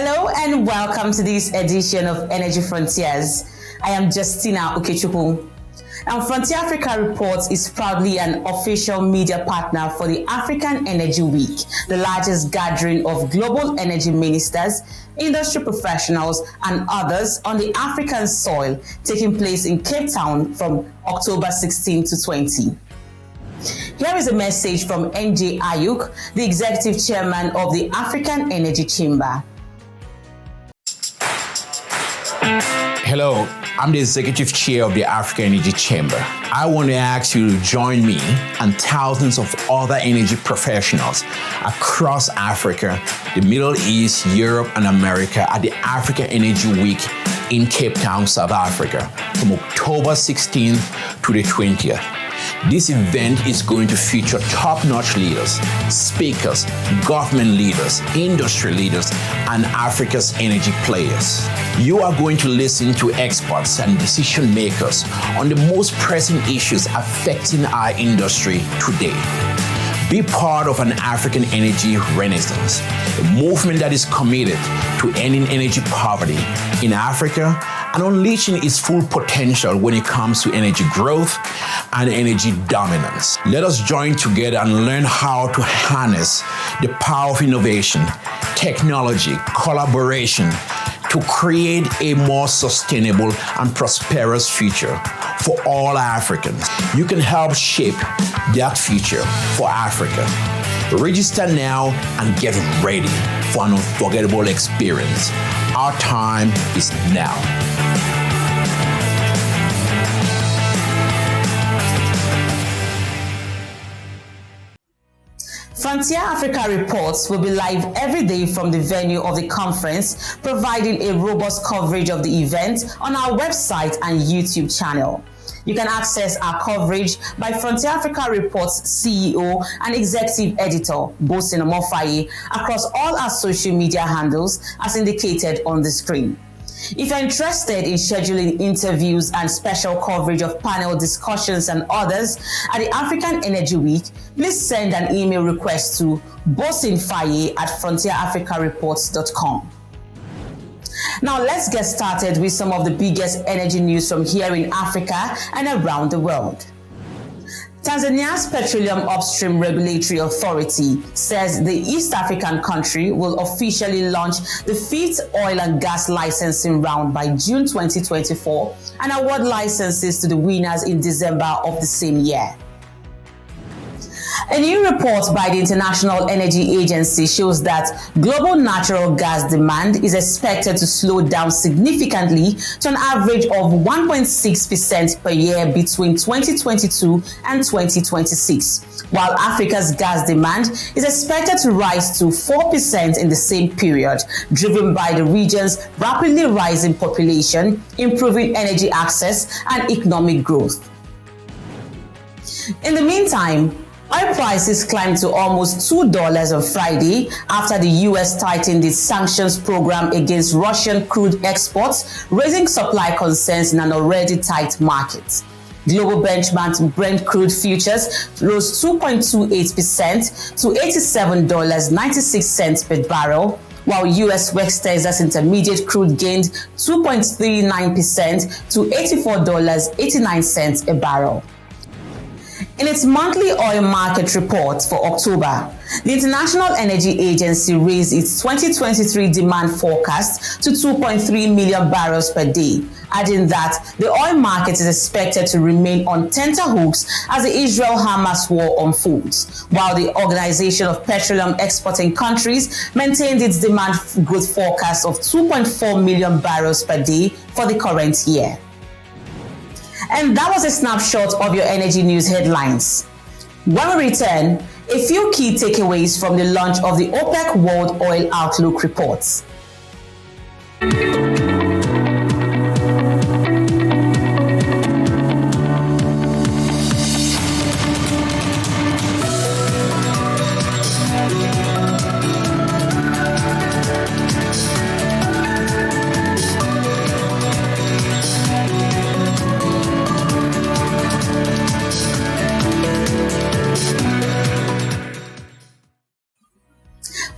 Hello and welcome to this edition of Energy Frontiers. I am Justina Okechukwu. And Frontier Africa Reports is proudly an official media partner for the African Energy Week, the largest gathering of global energy ministers, industry professionals, and others on the African soil, taking place in Cape Town from October 16 to 20. Here is a message from NJ Ayuk, the Executive Chairman of the African Energy Chamber. Hello, I'm the Executive Chair of the African Energy Chamber. I want to ask you to join me and thousands of other energy professionals across Africa, the Middle East, Europe, and America at the African Energy Week in Cape Town, South Africa, from October 16th to the 20th. This event is going to feature top-notch leaders, speakers, government leaders, industry leaders, and Africa's energy players. You are going to listen to experts and decision makers on the most pressing issues affecting our industry today. Be part of an African energy renaissance, a movement that is committed to ending energy poverty in Africa and unleashing its full potential when it comes to energy growth and energy dominance. Let us join together and learn how to harness the power of innovation, technology, collaboration to create a more sustainable and prosperous future for all Africans. You can help shape that future for Africa. Register now and get ready for an unforgettable experience. Our time is now. Frontier Africa Reports will be live every day from the venue of the conference, providing a robust coverage of the event on our website and YouTube channel. You can access our coverage by Frontier Africa Reports CEO and Executive Editor, Boason Omofaye, across all our social media handles as indicated on the screen. If you're interested in scheduling interviews and special coverage of panel discussions and others at the African Energy Week, please send an email request to boasonfaye@frontierafricareports.com. Now let's get started with some of the biggest energy news from here in Africa and around the world. Tanzania's Petroleum Upstream Regulatory Authority says the East African country will officially launch the 5th oil and gas licensing round by June 2024 and award licenses to the winners in December of the same year. A new report by the International Energy Agency shows that global natural gas demand is expected to slow down significantly to an average of 1.6% per year between 2022 and 2026, while Africa's gas demand is expected to rise to 4% in the same period, driven by the region's rapidly rising population, improving energy access, and economic growth. In the meantime, oil prices climbed to almost $2 on Friday after the U.S. tightened its sanctions program against Russian crude exports, raising supply concerns in an already tight market. Global benchmark Brent crude futures rose 2.28% to $87.96 per barrel, while U.S. West Texas Intermediate crude gained 2.39% to $84.89 a barrel. In its monthly oil market report for October, the International Energy Agency raised its 2023 demand forecast to 2.3 million barrels per day, adding that the oil market is expected to remain on tenterhooks as the Israel-Hamas war unfolds, while the Organization of Petroleum Exporting Countries maintained its demand growth forecast of 2.4 million barrels per day for the current year. And that was a snapshot of your energy news headlines. When we return, a few key takeaways from the launch of the OPEC World Oil Outlook reports.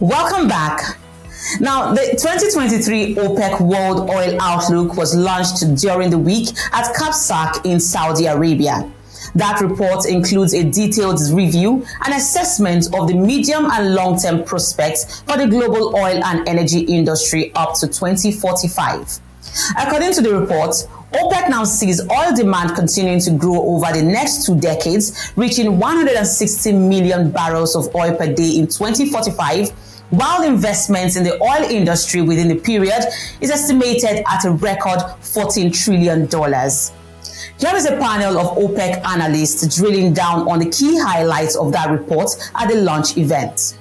Welcome back. Now, the 2023 OPEC World Oil Outlook was launched during the week at Kapsak in Saudi Arabia. That report includes a detailed review and assessment of the medium and long-term prospects for the global oil and energy industry up to 2045. According to the report, OPEC now sees oil demand continuing to grow over the next 2 decades, reaching 160 million barrels of oil per day in 2045, while investments in the oil industry within the period is estimated at a record $14 trillion. Here is a panel of OPEC analysts drilling down on the key highlights of that report at the launch event.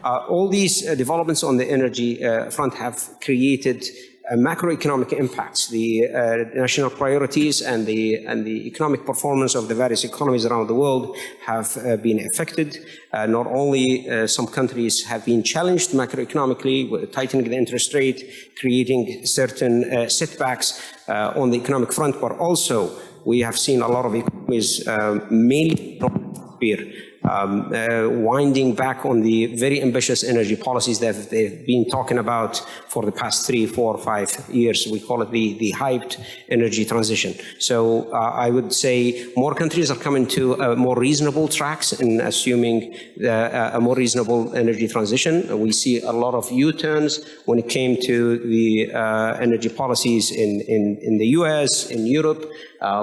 All these developments on the energy front have created macroeconomic impacts. The national priorities and the economic performance of the various economies around the world have been affected. Not only some countries have been challenged macroeconomically, with tightening the interest rate, creating certain setbacks on the economic front, but also we have seen a lot of economies, mainly winding back on the very ambitious energy policies that they've been talking about for the past 3, 4, 5 years. We call it the hyped energy transition. So I would say more countries are coming to more reasonable tracks in assuming a more reasonable energy transition. We see a lot of U-turns when it came to the energy policies in the US, in Europe.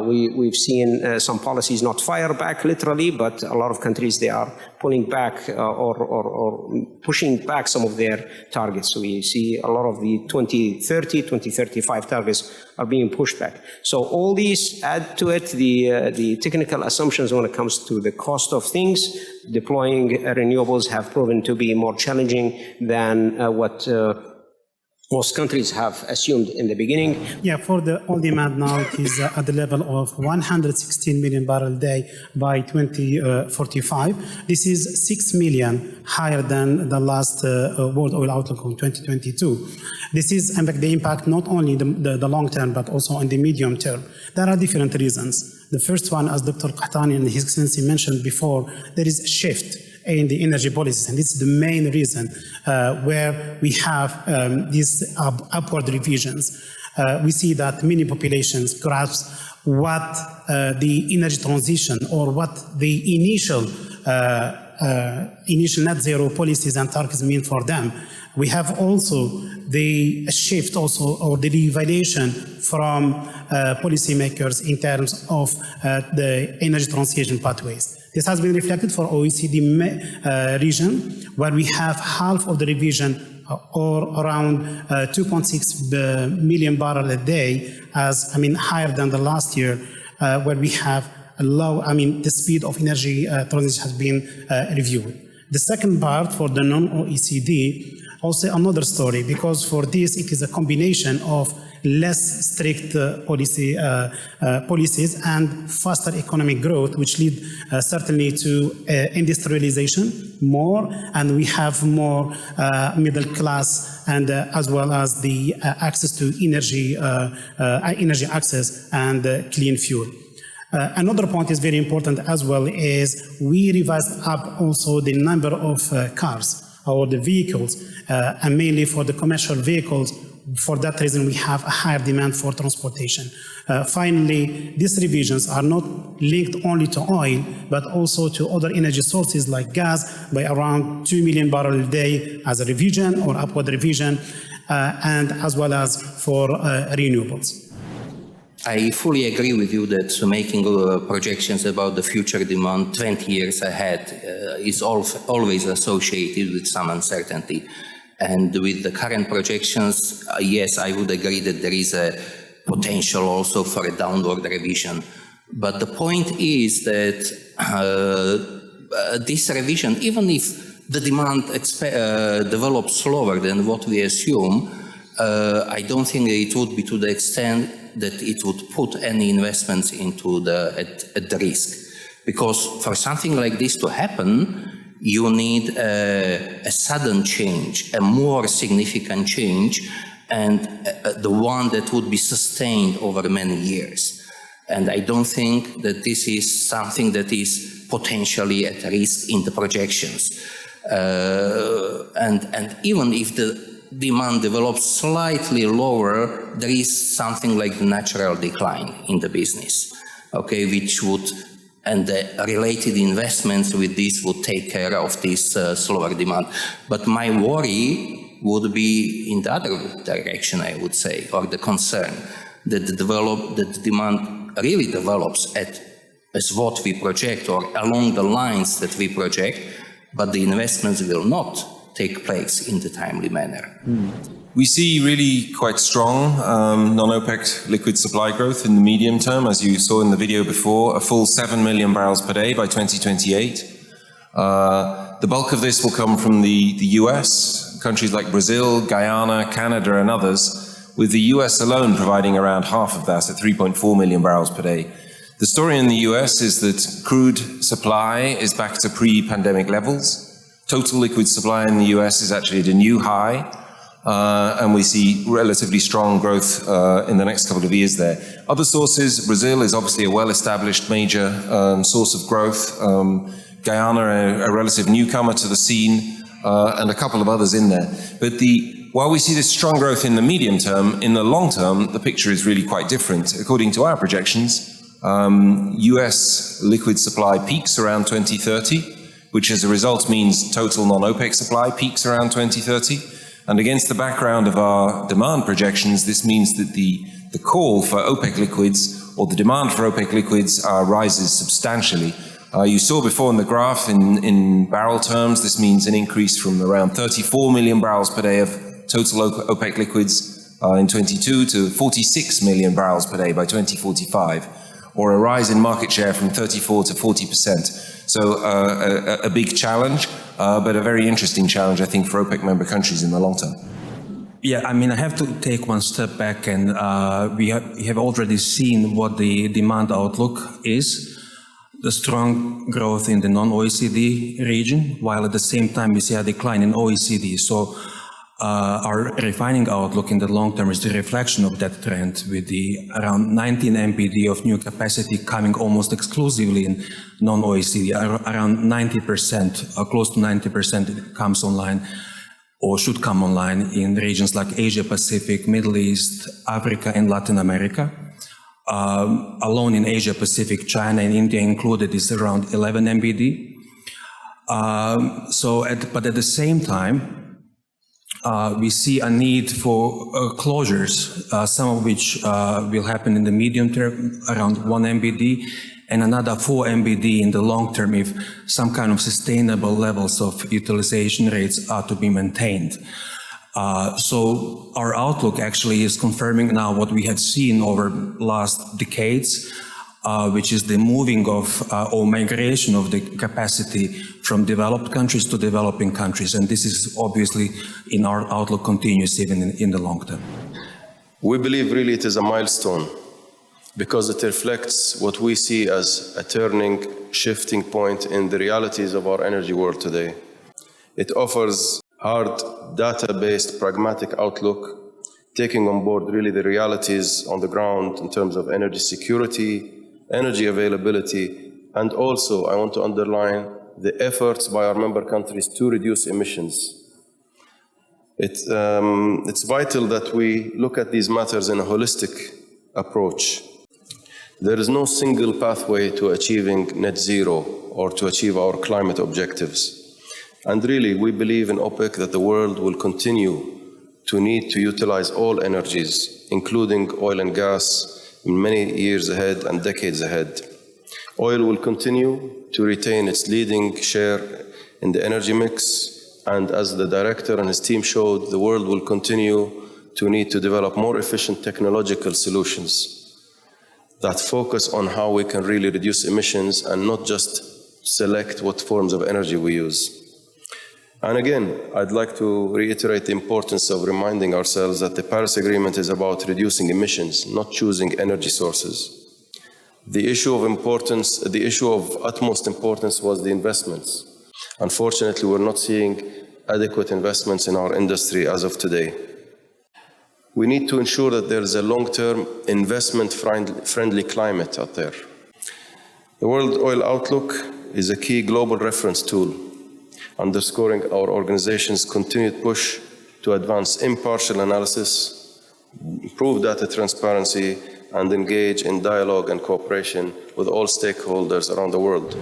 We've seen some policies not fire back literally, but a lot of countries, they are pulling back or pushing back some of their targets. So we see a lot of the 2030, 2035 targets are being pushed back. So all these add to it the technical assumptions when it comes to the cost of things. Deploying renewables have proven to be more challenging than what most countries have assumed in the beginning. Yeah, for the oil demand now, it is at the level of 116 million barrel a day by 2045. This is 6 million higher than the last World Oil Outlook in 2022. This is the impact not only the long term, but also in the medium term. There are different reasons. The first one, as Dr. Qahtani and His Excellency mentioned before, there is a shift in the energy policies, and this is the main reason where we have these upward revisions. We see that many populations grasp what the energy transition or what the initial net zero policies and targets mean for them. We have also the shift or the reevaluation from policymakers in terms of the energy transition pathways. This has been reflected for OECD region, where we have half of the revision or around 2.6 million barrel a day higher than the last year, where we have a low, the speed of energy transition has been reviewed. The second part for the non-OECD, also another story, because for this it is a combination of less strict policies and faster economic growth, which lead certainly to industrialization more, and we have more middle class and as well as the access to energy access and clean fuel. Another point is very important as well is we revised up also the number of cars or the vehicles, and mainly for the commercial vehicles. For that reason, we have a higher demand for transportation. Finally, these revisions are not linked only to oil, but also to other energy sources like gas by around 2 million barrels a day as a revision or upward revision, and as well as for renewables. I fully agree with you that making projections about the future demand 20 years ahead is always associated with some uncertainty. And with the current projections, yes, I would agree that there is a potential also for a downward revision. But the point is that this revision, even if the demand develops slower than what we assume, I don't think it would be to the extent that it would put any investments into at the risk. Because for something like this to happen, you need a sudden change, a more significant change, and the one that would be sustained over many years. And I don't think that this is something that is potentially at risk in the projections. And even if the demand develops slightly lower, there is something like the natural decline in the business, okay, which would, and the related investments with this would take care of this slower demand. But my worry would be in the other direction, I would say, or the concern that the demand really develops as what we project or along the lines that we project, but the investments will not take place in the timely manner. We see really quite strong non-OPEC liquid supply growth in the medium term, as you saw in the video before, a full 7 million barrels per day by 2028. The bulk of this will come from the US, countries like Brazil, Guyana, Canada, and others, with the US alone providing around half of that at 3.4 million barrels per day. The story in the US is that crude supply is back to pre-pandemic levels. Total liquid supply in the US is actually at a new high, and we see relatively strong growth in the next couple of years there. Other sources, Brazil is obviously a well-established major source of growth, Guyana a relative newcomer to the scene, and a couple of others in there. But while we see this strong growth in the medium term, in the long term, the picture is really quite different. According to our projections, US liquid supply peaks around 2030, which as a result means total non-OPEC supply peaks around 2030. And against the background of our demand projections, this means that the call for OPEC liquids, or the demand for OPEC liquids, rises substantially. You saw before in the graph, in barrel terms, this means an increase from around 34 million barrels per day of total OPEC liquids in 22 to 46 million barrels per day by 2045, or a rise in market share from 34 to 40%. So a big challenge, but a very interesting challenge, I think, for OPEC member countries in the long term. Yeah, I mean, I have to take one step back, and we have already seen what the demand outlook is. The strong growth in the non-OECD region, while at the same time we see a decline in OECD. So our refining outlook in the long term is the reflection of that trend, with the around 19 MBD of new capacity coming almost exclusively in non-OECD. Around 90%, close to 90% comes online or should come online in regions like Asia Pacific, Middle East, Africa, and Latin America. Alone in Asia Pacific, China and India included is around 11 MBD. But at the same time, we see a need for closures, some of which will happen in the medium term, around 1 MBD, and another 4 MBD in the long term if some kind of sustainable levels of utilization rates are to be maintained. So our outlook actually is confirming now what we have seen over last decades, which is the moving of or migration of the capacity from developed countries to developing countries. And this is obviously in our outlook continuous even in the long term. We believe really it is a milestone because it reflects what we see as a turning, shifting point in the realities of our energy world today. It offers hard, data-based, pragmatic outlook, taking on board really the realities on the ground in terms of energy security, energy availability, and also, I want to underline, the efforts by our member countries to reduce emissions. It's vital that we look at these matters in a holistic approach. There is no single pathway to achieving net zero or to achieve our climate objectives. And really, we believe in OPEC that the world will continue to need to utilize all energies, including oil and gas, in many years ahead and decades ahead. Oil will continue to retain its leading share in the energy mix, and as the director and his team showed, the world will continue to need to develop more efficient technological solutions that focus on how we can really reduce emissions and not just select what forms of energy we use. And again, I'd like to reiterate the importance of reminding ourselves that the Paris Agreement is about reducing emissions, not choosing energy sources. The issue of utmost importance was the investments. Unfortunately, we're not seeing adequate investments in our industry as of today. We need to ensure that there is a long-term investment-friendly climate out there. The World Oil Outlook is a key global reference tool. underscoring our organization's continued push to advance impartial analysis, improve data transparency, and engage in dialogue and cooperation with all stakeholders around the world.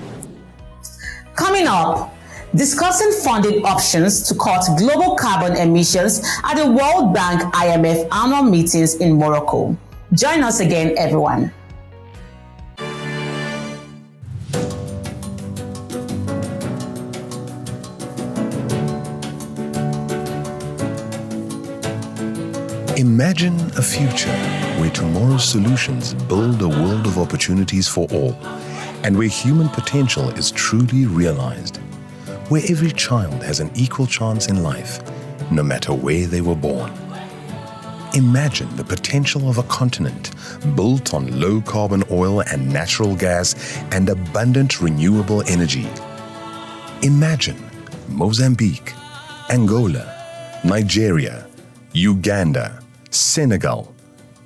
Coming up, discussing funding options to cut global carbon emissions at the World Bank IMF annual meetings in Morocco. Join us again, everyone. Imagine a future where tomorrow's solutions build a world of opportunities for all, and where human potential is truly realized, where every child has an equal chance in life, no matter where they were born. Imagine the potential of a continent built on low-carbon oil and natural gas and abundant renewable energy. Imagine Mozambique, Angola, Nigeria, Uganda, Senegal,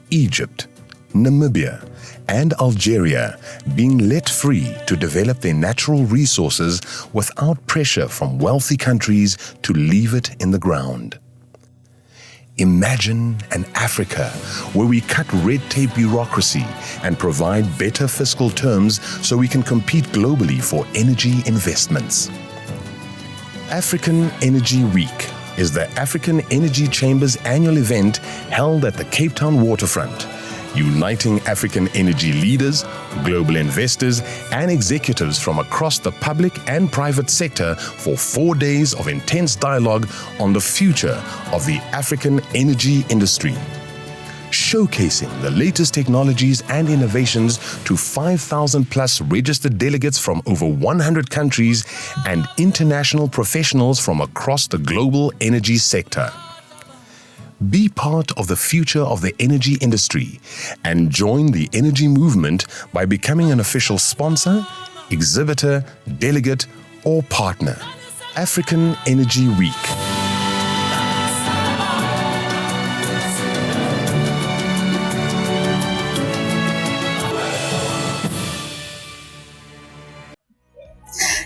Egypt, Namibia, and Algeria being let free to develop their natural resources without pressure from wealthy countries to leave it in the ground. Imagine an Africa where we cut red tape bureaucracy and provide better fiscal terms so we can compete globally for energy investments. African Energy Week is the African Energy Chamber's annual event held at the Cape Town waterfront, uniting African energy leaders, global investors, and executives from across the public and private sector for 4 days of intense dialogue on the future of the African energy industry. Showcasing the latest technologies and innovations to 5,000 plus registered delegates from over 100 countries and international professionals from across the global energy sector. Be part of the future of the energy industry and join the energy movement by becoming an official sponsor, exhibitor, delegate, or partner. African Energy Week.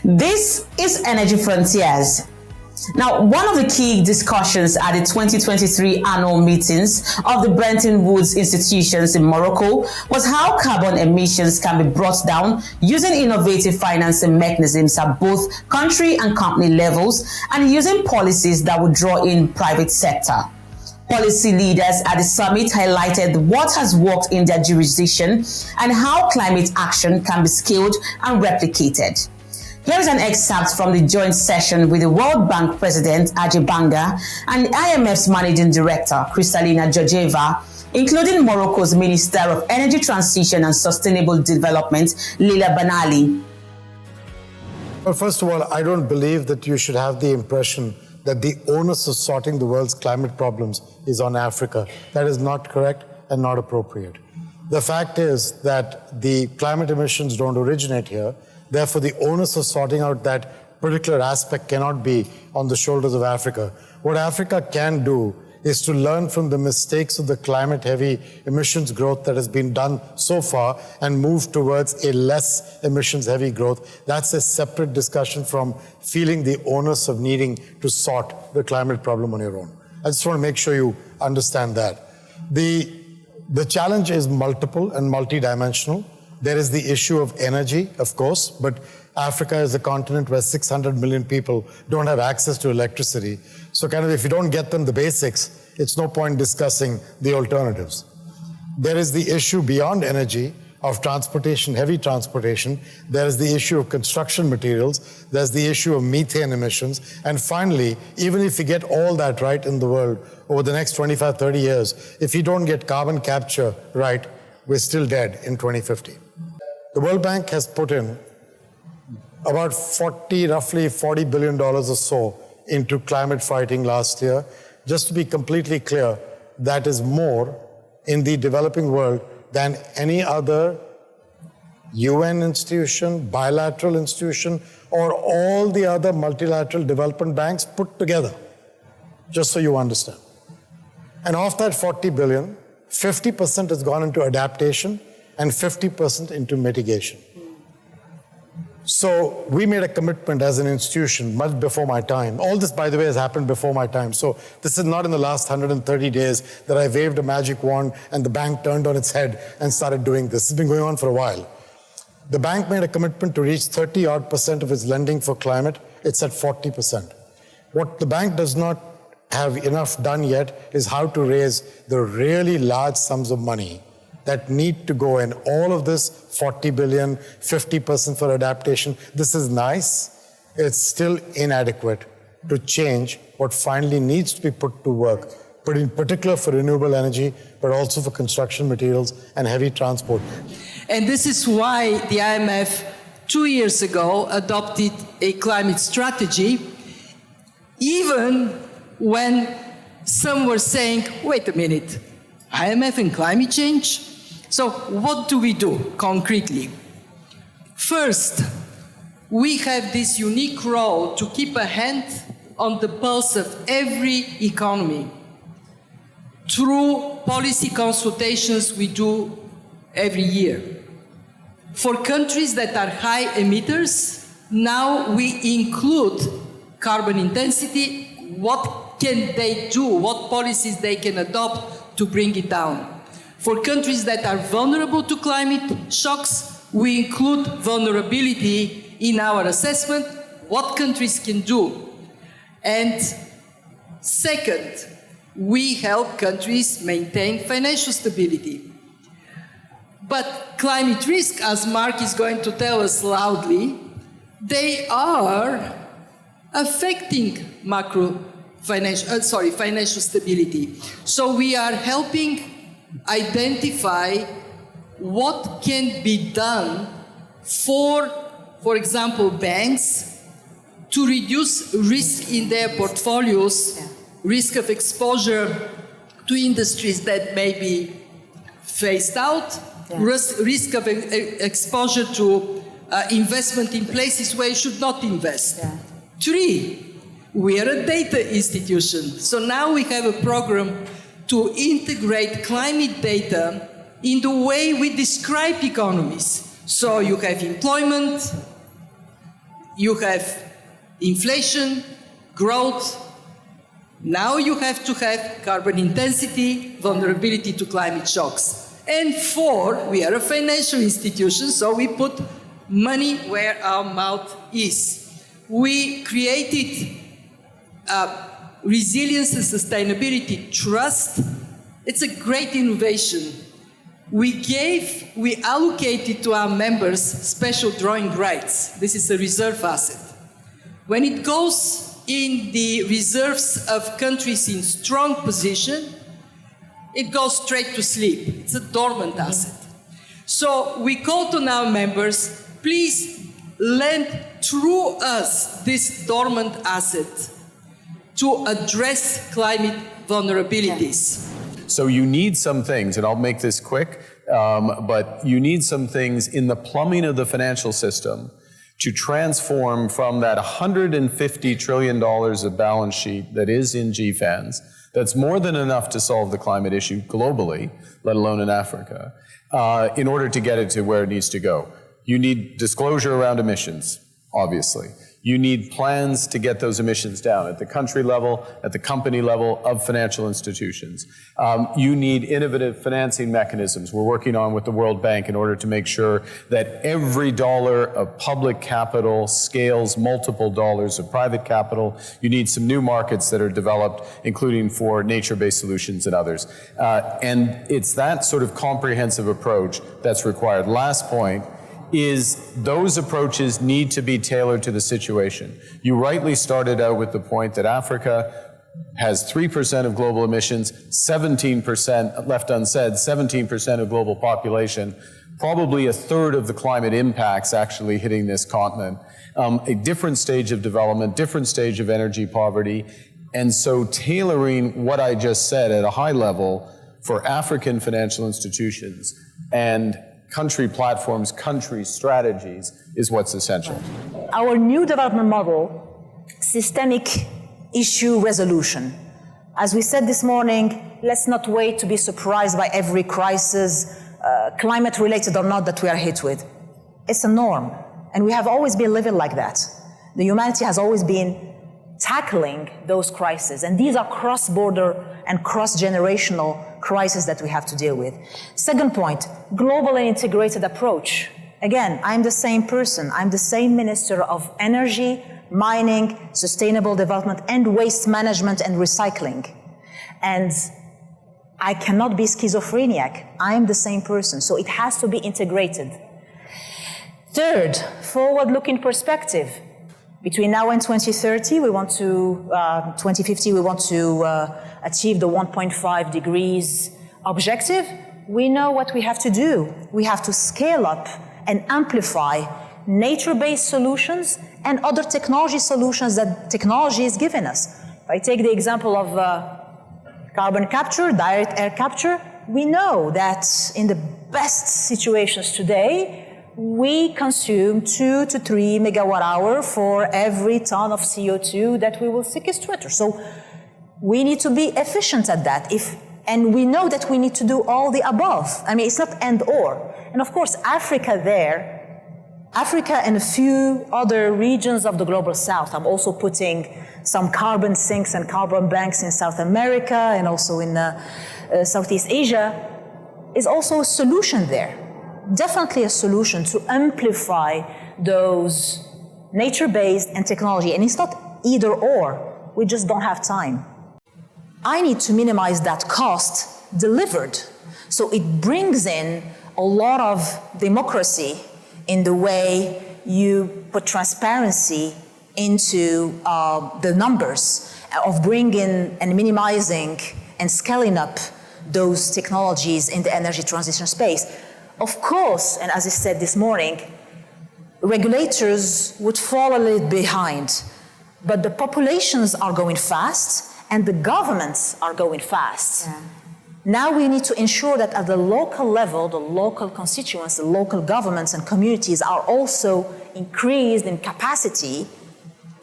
This is Energy Frontiers. Now, one of the key discussions at the 2023 annual meetings of the Bretton Woods institutions in Morocco was how carbon emissions can be brought down using innovative financing mechanisms at both country and company levels and using policies that would draw in private sector. Policy leaders at the summit highlighted what has worked in their jurisdiction and how climate action can be scaled and replicated. Here is an excerpt from the joint session with the World Bank President Ajay Banga and IMF's Managing Director Kristalina Georgieva, including Morocco's Minister of Energy Transition and Sustainable Development, Leila Banali. Well, first of all, I don't believe that you should have the impression that the onus of sorting the world's climate problems is on Africa. That is not correct and not appropriate. The fact is that the climate emissions don't originate here. Therefore, the onus of sorting out that particular aspect cannot be on the shoulders of Africa. What Africa can do is to learn from the mistakes of the climate-heavy emissions growth that has been done so far and move towards a less emissions-heavy growth. That's a separate discussion from feeling the onus of needing to sort the climate problem on your own. I just want to make sure you understand that. The challenge is multiple and multidimensional. There is the issue of energy, of course, but Africa is a continent where 600 million people don't have access to electricity. So kind of if you don't get them the basics, it's no point discussing the alternatives. There is the issue beyond energy of transportation, heavy transportation. There is the issue of construction materials. There's the issue of methane emissions. And finally, even if you get all that right in the world over the next 25, 30 years, if you don't get carbon capture right, we're still dead in 2050. The World Bank has put in about roughly $40 billion or so into climate fighting last year. Just to be completely clear, that is more in the developing world than any other UN institution, bilateral institution, or all the other multilateral development banks put together, just so you understand. And of that 40 billion, 50% has gone into adaptation and 50% into mitigation. So we made a commitment as an institution much before my time. All this, by the way, has happened before my time. So this is not in the last 130 days that I waved a magic wand and the bank turned on its head and started doing this. It's been going on for a while. The bank made a commitment to reach 30-odd% of its lending for climate. It's at 40%. What the bank does not have enough done yet is how to raise the really large sums of money that need to go in. All of this, 40 billion, 50% for adaptation, this is nice. It's still inadequate to change what finally needs to be put to work, but in particular for renewable energy, but also for construction materials and heavy transport. And this is why the IMF 2 years ago adopted a climate strategy, even when some were saying, wait a minute, IMF and climate change? So what do we do concretely? First, we have this unique role to keep a hand on the pulse of every economy through policy consultations we do every year. For countries that are high emitters, now we include carbon intensity, what can they do, what policies they can adopt to bring it down. For countries that are vulnerable to climate shocks, we include vulnerability in our assessment, what countries can do. And second, we help countries maintain financial stability. But climate risk, as Mark is going to tell us loudly, they are affecting financial stability. So we are helping identify what can be done for example, banks to reduce risk in their portfolios, risk of exposure to industries that may be phased out, risk of exposure to investment in places where you should not invest. 3, we are a data institution. So now we have a program to integrate climate data in the way we describe economies. So you have employment, you have inflation, growth. Now you have to have carbon intensity, vulnerability to climate shocks. And 4, we are a financial institution, so we put money where our mouth is. We created Resilience and Sustainability Trust. It's a great innovation. We allocated to our members special drawing rights. This is a reserve asset. When it goes in the reserves of countries in strong position, it goes straight to sleep. It's a dormant asset. So we call on our members, please lend through us this dormant asset to address climate vulnerabilities. So you need some things, and I'll make this quick, but you need some things in the plumbing of the financial system to transform from that $150 trillion of balance sheet that is in GFANZ, that's more than enough to solve the climate issue globally, let alone in Africa, in order to get it to where it needs to go. You need disclosure around emissions, obviously. You need plans to get those emissions down at the country level, at the company level of financial institutions. You need innovative financing mechanisms we're working on with the World Bank in order to make sure that every dollar of public capital scales multiple dollars of private capital. You need some new markets that are developed, including for nature-based solutions and others. And it's that sort of comprehensive approach that's required. Last point is those approaches need to be tailored to the situation. You rightly started out with the point that Africa has 3% of global emissions, 17%, left unsaid, 17% of global population, probably a third of the climate impacts actually hitting this continent. A different stage of development, different stage of energy poverty. And so tailoring what I just said at a high level for African financial institutions and country platforms, country strategies is what's essential. Our new development model, systemic issue resolution. As we said this morning, let's not wait to be surprised by every crisis, climate related or not, that we are hit with. It's a norm. And we have always been living like that. The humanity has always been tackling those crises. And these are cross-border and cross-generational crises that we have to deal with. Second point, global and integrated approach. Again, I'm the same person. I'm the same Minister of Energy, Mining, Sustainable Development, and Waste Management and Recycling. And I cannot be schizophrenic. I'm the same person. So it has to be integrated. Third, forward-looking perspective. Between now and 2030, we want to, 2050, we want to achieve the 1.5 degrees objective. We know what we have to do. We have to scale up and amplify nature-based solutions and other technology solutions that technology is giving us. If I take the example of carbon capture, direct air capture, we know that in the best situations today, we consume 2 to 3 megawatt hour for every ton of CO2 that we will sequester. So we need to be efficient at that. And we know that we need to do all the above. I mean, it's not and or. And of course, Africa and a few other regions of the global south. I'm also putting some carbon sinks and carbon banks in South America and also in Southeast Asia is also a solution there. Definitely a solution to amplify those nature-based and technology. And it's not either or, we just don't have time. I need to minimize that cost delivered. So it brings in a lot of democracy in the way you put transparency into the numbers of bringing and minimizing and scaling up those technologies in the energy transition space. Of course, and as I said this morning, regulators would fall a little behind, but the populations are going fast and the governments are going fast. Yeah. Now we need to ensure that at the local level, the local constituents, the local governments and communities are also increased in capacity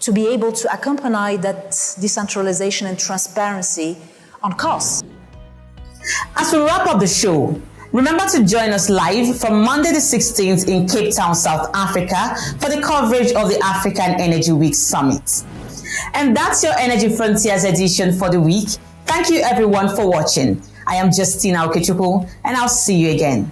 to be able to accompany that decentralization and transparency on costs. As we wrap up the show, remember to join us live from Monday the 16th in Cape Town, South Africa for the coverage of the African Energy Week Summit. And that's your Energy Frontiers edition for the week. Thank you everyone for watching. I am Justina Okechukwu and I'll see you again.